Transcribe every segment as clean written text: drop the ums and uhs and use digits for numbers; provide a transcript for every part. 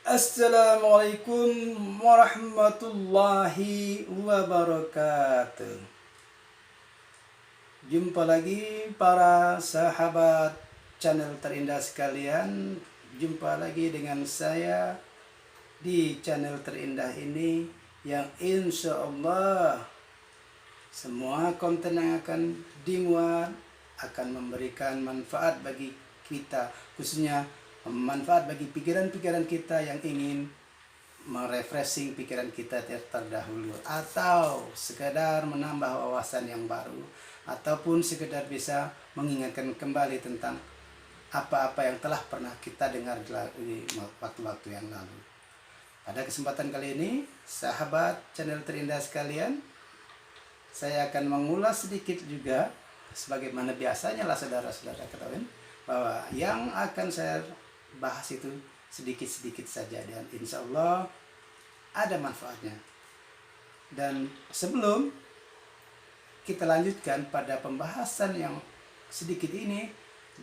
Assalamualaikum warahmatullahi wabarakatuh. Jumpa lagi para sahabat channel terindah sekalian. Jumpa lagi dengan saya di channel terindah ini, yang insya Allah semua konten yang akan dimuat akan memberikan manfaat bagi kita, khususnya manfaat bagi pikiran-pikiran kita yang ingin merefreshing pikiran kita terdahulu, atau sekedar menambah wawasan yang baru, ataupun sekedar bisa mengingatkan kembali tentang apa-apa yang telah pernah kita dengar di waktu-waktu yang lalu. Pada kesempatan kali ini, sahabat channel terindah sekalian, saya akan mengulas sedikit juga, sebagaimana biasanya lah saudara-saudara ketahui, bahwa yang akan saya bahas itu sedikit-sedikit saja, dan insya Allah ada manfaatnya. Dan sebelum kita lanjutkan pada pembahasan yang sedikit ini,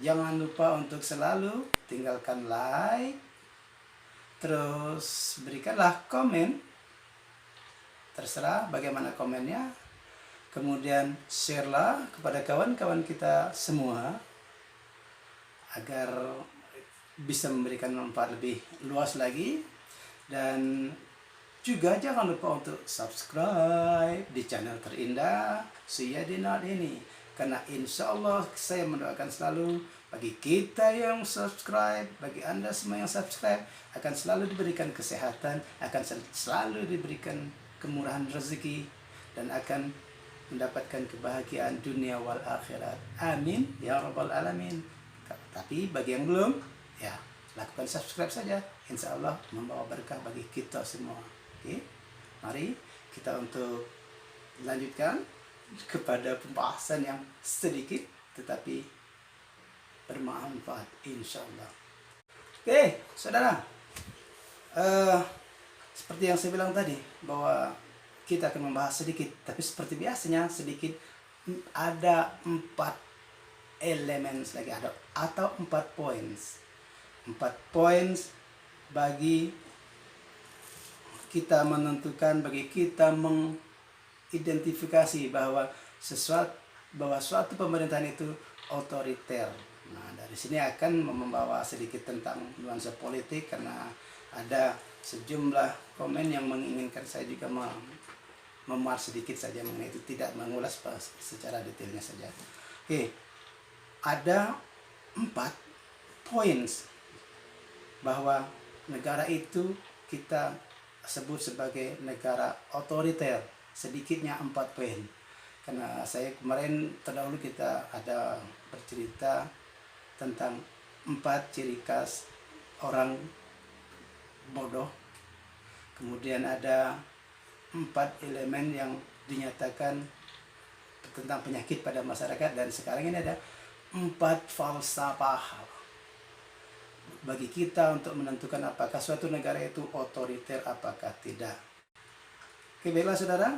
jangan lupa untuk selalu tinggalkan like, terus berikanlah komen, terserah bagaimana komennya, kemudian share-lah kepada kawan-kawan kita semua agar bisa memberikan manfaat lebih luas lagi. Dan juga jangan lupa untuk subscribe di channel terindah Siyadinat ini, karena insya Allah saya mendoakan selalu bagi kita yang subscribe, bagi Anda semua yang subscribe, akan selalu diberikan kesehatan, akan selalu diberikan kemurahan rezeki, dan akan mendapatkan kebahagiaan dunia wal akhirat. Amin ya rabbal alamin. Tapi bagi yang belum, ya lakukan subscribe saja, insya Allah membawa berkah bagi kita semua. Oke, mari kita untuk lanjutkan kepada pembahasan yang sedikit tetapi bermanfaat insya Allah. Oke saudara, seperti yang saya bilang tadi, bahwa kita akan membahas sedikit, tapi seperti biasanya sedikit, ada 4 elemen lagi, ada atau 4 points. 4 points bagi kita menentukan, bagi kita mengidentifikasi bahwa suatu pemerintahan itu otoriter. Nah, dari sini akan membawa sedikit tentang nuansa politik, karena ada sejumlah komen yang menginginkan saya juga memuat sedikit saja mengenai itu, tidak mengulas secara detailnya saja. Oke, ada 4 points bahwa negara itu kita sebut sebagai negara otoriter. Sedikitnya 4 poin. Karena saya kemarin terdahulu kita ada bercerita tentang 4 ciri khas orang bodoh. Kemudian ada 4 elemen yang dinyatakan tentang penyakit pada masyarakat, dan sekarang ini ada 4 falsafah bagi kita untuk menentukan apakah suatu negara itu otoriter apakah tidak. Oke, baiklah saudara,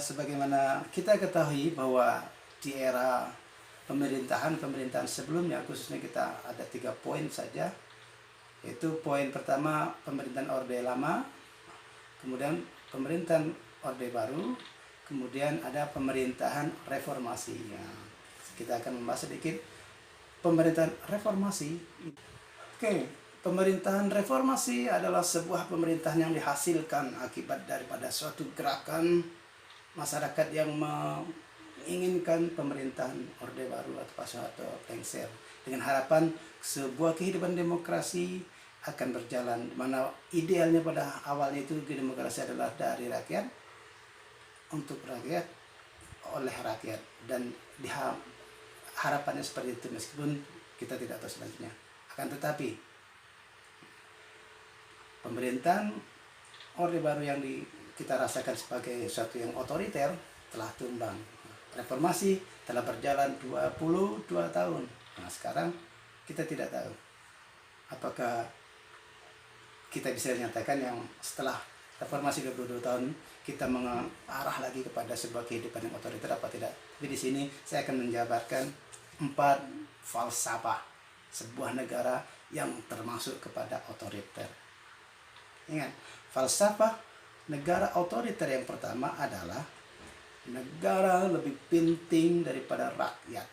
sebagaimana kita ketahui bahwa di era pemerintahan sebelumnya, khususnya kita ada 3 poin saja, yaitu poin pertama pemerintahan Orde Lama, kemudian pemerintahan Orde Baru, kemudian ada pemerintahan reformasi. Ya, kita akan membahas sedikit pemerintahan reformasi. Oke, pemerintahan reformasi adalah sebuah pemerintahan yang dihasilkan akibat daripada suatu gerakan masyarakat yang menginginkan pemerintahan Orde Baru atau suatu lengser, dengan harapan sebuah kehidupan demokrasi akan berjalan, mana idealnya pada awalnya itu demokrasi adalah dari rakyat, untuk rakyat, oleh rakyat, dan harapannya seperti itu, meskipun kita tidak tahu selanjutnya. Akan tetapi pemerintahan Orde Baru yang kita rasakan sebagai suatu yang otoriter telah tumbang. Reformasi telah berjalan 22 tahun. Nah, sekarang kita tidak tahu apakah kita bisa menyatakan yang setelah reformasi 22 tahun kita mengarah lagi kepada sebuah kehidupan yang otoriter apa tidak. Tapi di sini saya akan menjabarkan 4 falsafah sebuah negara yang termasuk kepada otoriter. Ingat, falsafah negara otoriter yang pertama adalah negara lebih penting daripada rakyat.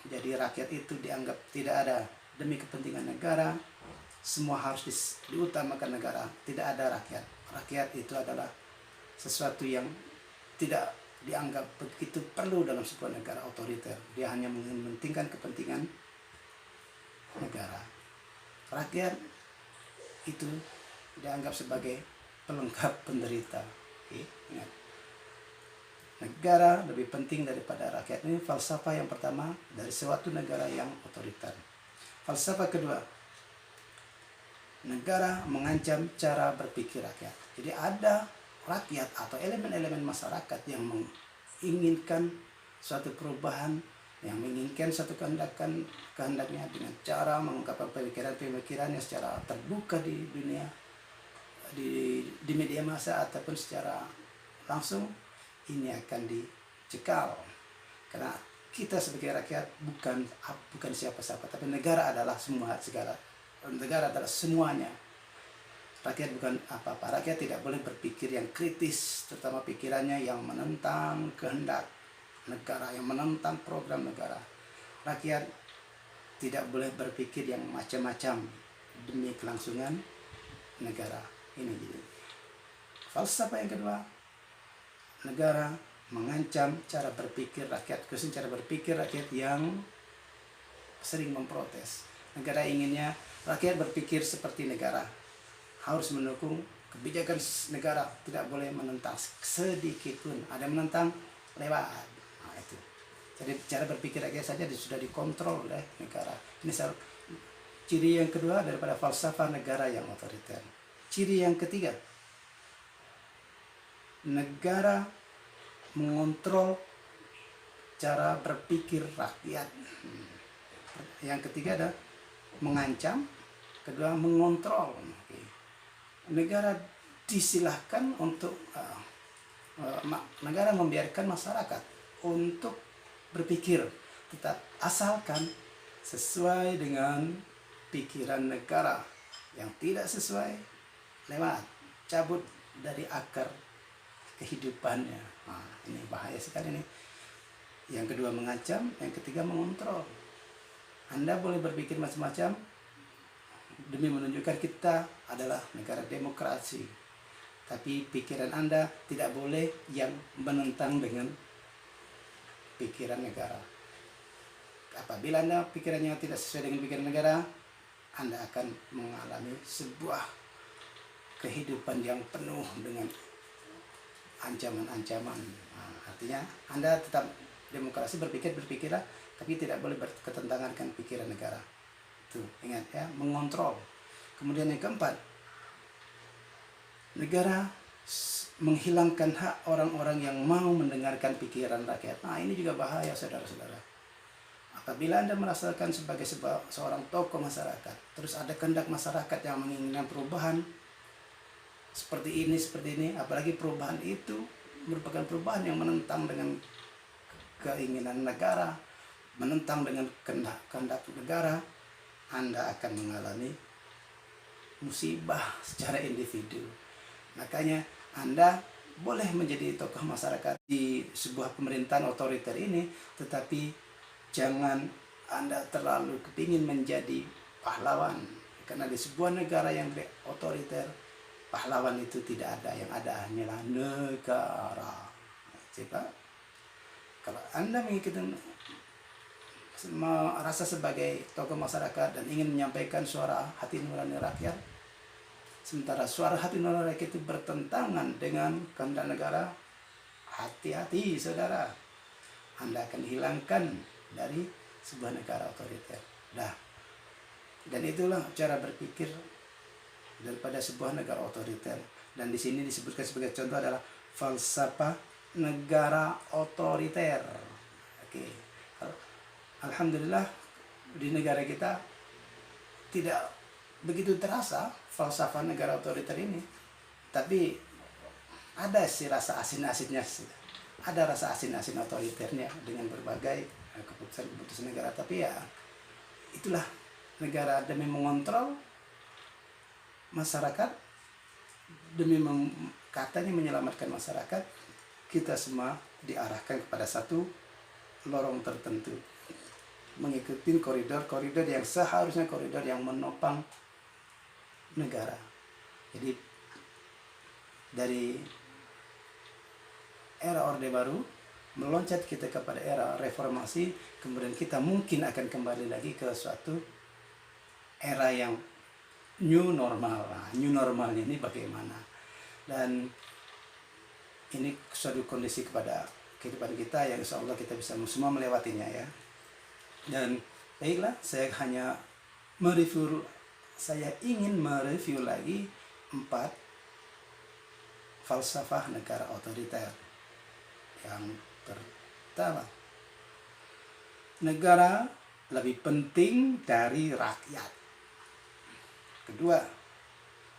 Jadi rakyat itu dianggap tidak ada. Demi kepentingan negara, semua harus diutamakan negara. Tidak ada rakyat. Rakyat itu adalah sesuatu yang tidak dianggap begitu perlu dalam sebuah negara otoriter. Dia hanya mementingkan kepentingan negara. Rakyat itu dianggap sebagai pelengkap penderita. Oke, ingat. Negara lebih penting daripada rakyat. Ini falsafah yang pertama dari suatu negara yang otoriter. Falsafah kedua, negara mengancam cara berpikir rakyat. Jadi ada rakyat atau elemen-elemen masyarakat yang menginginkan suatu perubahan, yang menginginkan suatu kehendaknya dengan cara mengungkapkan pemikiran-pemikirannya secara terbuka di dunia, di media massa ataupun secara langsung. Ini akan dicekal karena kita sebagai rakyat bukan siapa-siapa, tapi negara adalah segala. Negara adalah semuanya. Rakyat bukan apa-apa. Rakyat tidak boleh berpikir yang kritis, terutama pikirannya yang menentang kehendak negara, yang menentang program negara. Rakyat tidak boleh berpikir yang macam-macam demi kelangsungan negara. Ini jadi falsafah yang kedua, negara mengancam cara berpikir rakyat, khususnya cara berpikir rakyat yang sering memprotes. Negara inginnya rakyat berpikir seperti negara, harus mendukung kebijakan negara, tidak boleh menentang sedikit pun. Ada menentang lewat. Nah, itu. Jadi cara berpikir rakyat saja sudah dikontrol oleh negara. Ini ciri yang kedua daripada falsafah negara yang otoriter. Ciri yang ketiga, negara mengontrol cara berpikir rakyat. Yang ketiga ada mengancam, kedua mengontrol. Negara disilahkan untuk negara membiarkan masyarakat untuk berpikir, tetap asalkan sesuai dengan pikiran negara. Yang tidak sesuai, lewat, cabut dari akar kehidupannya. Nah, ini bahaya sekali nih. Yang kedua mengancam, yang ketiga mengontrol. Anda boleh berpikir macam-macam demi menunjukkan kita adalah negara demokrasi, tapi pikiran Anda tidak boleh yang menentang dengan pikiran negara. Apabila Anda pikirannya tidak sesuai dengan pikiran negara, Anda akan mengalami sebuah kehidupan yang penuh dengan ancaman-ancaman. Nah, artinya Anda tetap demokrasi, berpikirlah, tapi tidak boleh berketentangan dengan pikiran negara. Tuh, ingat ya, mengontrol. Kemudian yang keempat, negara menghilangkan hak orang-orang yang mau mendengarkan pikiran rakyat. Nah, ini juga bahaya, saudara-saudara. Apabila Anda merasakan sebagai seorang tokoh masyarakat, terus ada kehendak masyarakat yang menginginkan perubahan seperti ini, apalagi perubahan itu merupakan perubahan yang menentang dengan keinginan negara, menentang dengan kehendak negara, Anda akan mengalami musibah secara individu. Makanya Anda boleh menjadi tokoh masyarakat di sebuah pemerintahan otoriter ini, tetapi jangan Anda terlalu kepingin menjadi pahlawan. Karena di sebuah negara yang otoriter, pahlawan itu tidak ada, yang ada hanyalah negara. Coba, kalau Anda mengikuti merasa sebagai tokoh masyarakat dan ingin menyampaikan suara hati nurani rakyat, sementara suara hati nurani rakyat itu bertentangan dengan kehendak negara, hati-hati saudara, Anda akan dihilangkan dari sebuah negara otoriter. Dan itulah cara berpikir daripada sebuah negara otoriter. Dan di sini disebutkan sebagai contoh adalah falsafah negara otoriter. Oke. Alhamdulillah di negara kita tidak begitu terasa falsafah negara otoriter ini, tapi ada sih rasa asin-asinnya, ada rasa asin-asin otoriternya dengan berbagai keputusan-keputusan negara. Tapi ya itulah negara demi mengontrol masyarakat, demi katanya menyelamatkan masyarakat, kita semua diarahkan kepada satu lorong tertentu, mengikuti koridor-koridor yang seharusnya koridor yang menopang negara. Jadi dari era Orde Baru meloncat kita kepada era reformasi, kemudian kita mungkin akan kembali lagi ke suatu era yang new normal. Nah, new normal ini bagaimana? Dan ini suatu kondisi kepada kehidupan kita yang insya Allah kita bisa semua melewatinya ya. Dan baiklah, saya ingin mereview lagi 4 falsafah negara otoriter. Yang pertama, negara lebih penting dari rakyat. Kedua,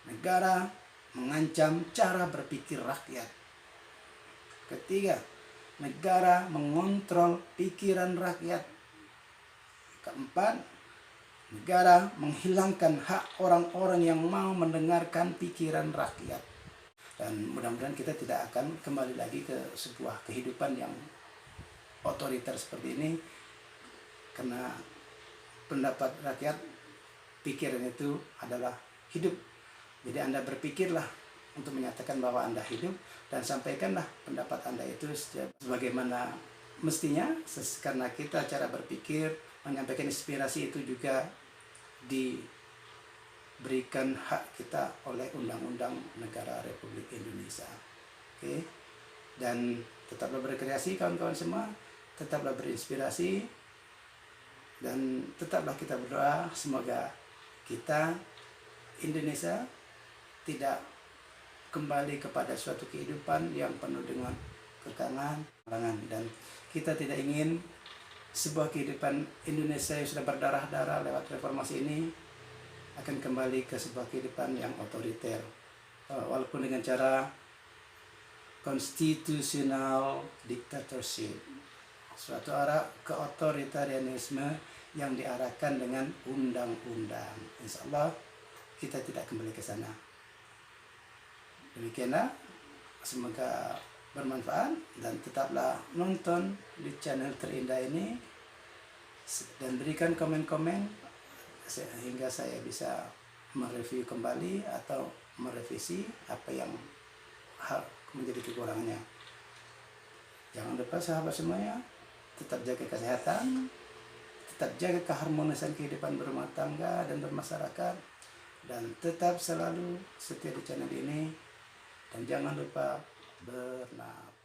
negara mengancam cara berpikir rakyat. Ketiga, negara mengontrol pikiran rakyat. Keempat, negara menghilangkan hak orang-orang yang mau mendengarkan pikiran rakyat. Dan mudah-mudahan kita tidak akan kembali lagi ke sebuah kehidupan yang otoriter seperti ini, karena pendapat rakyat, pikiran itu adalah hidup. Jadi Anda berpikirlah untuk menyatakan bahwa Anda hidup, dan sampaikanlah pendapat Anda itu sebagaimana mestinya, karena kita cara berpikir, menyampaikan inspirasi itu juga diberikan hak kita oleh Undang-Undang Negara Republik Indonesia. Oke. Dan tetaplah berkreasi kawan-kawan semua, tetaplah berinspirasi, dan tetaplah kita berdoa semoga kita Indonesia tidak kembali kepada suatu kehidupan yang penuh dengan kekangan, dan kita tidak ingin sebuah kehidupan Indonesia yang sudah berdarah-darah lewat reformasi ini akan kembali ke sebuah kehidupan yang otoriter, walaupun dengan cara constitutional dictatorship, suatu arah keotoritarianisme yang diarahkan dengan undang-undang. Insya Allah kita tidak kembali ke sana. Demikianlah, semoga bermanfaat, dan tetaplah nonton di channel terindah ini dan berikan komen-komen sehingga saya bisa mereview kembali atau merevisi apa yang menjadi kekurangannya. Jangan lupa sahabat semuanya, tetap jaga kesehatan, tetap jaga keharmonisan kehidupan berumah tangga dan bermasyarakat, dan tetap selalu setia di channel ini, dan jangan lupa bernapas.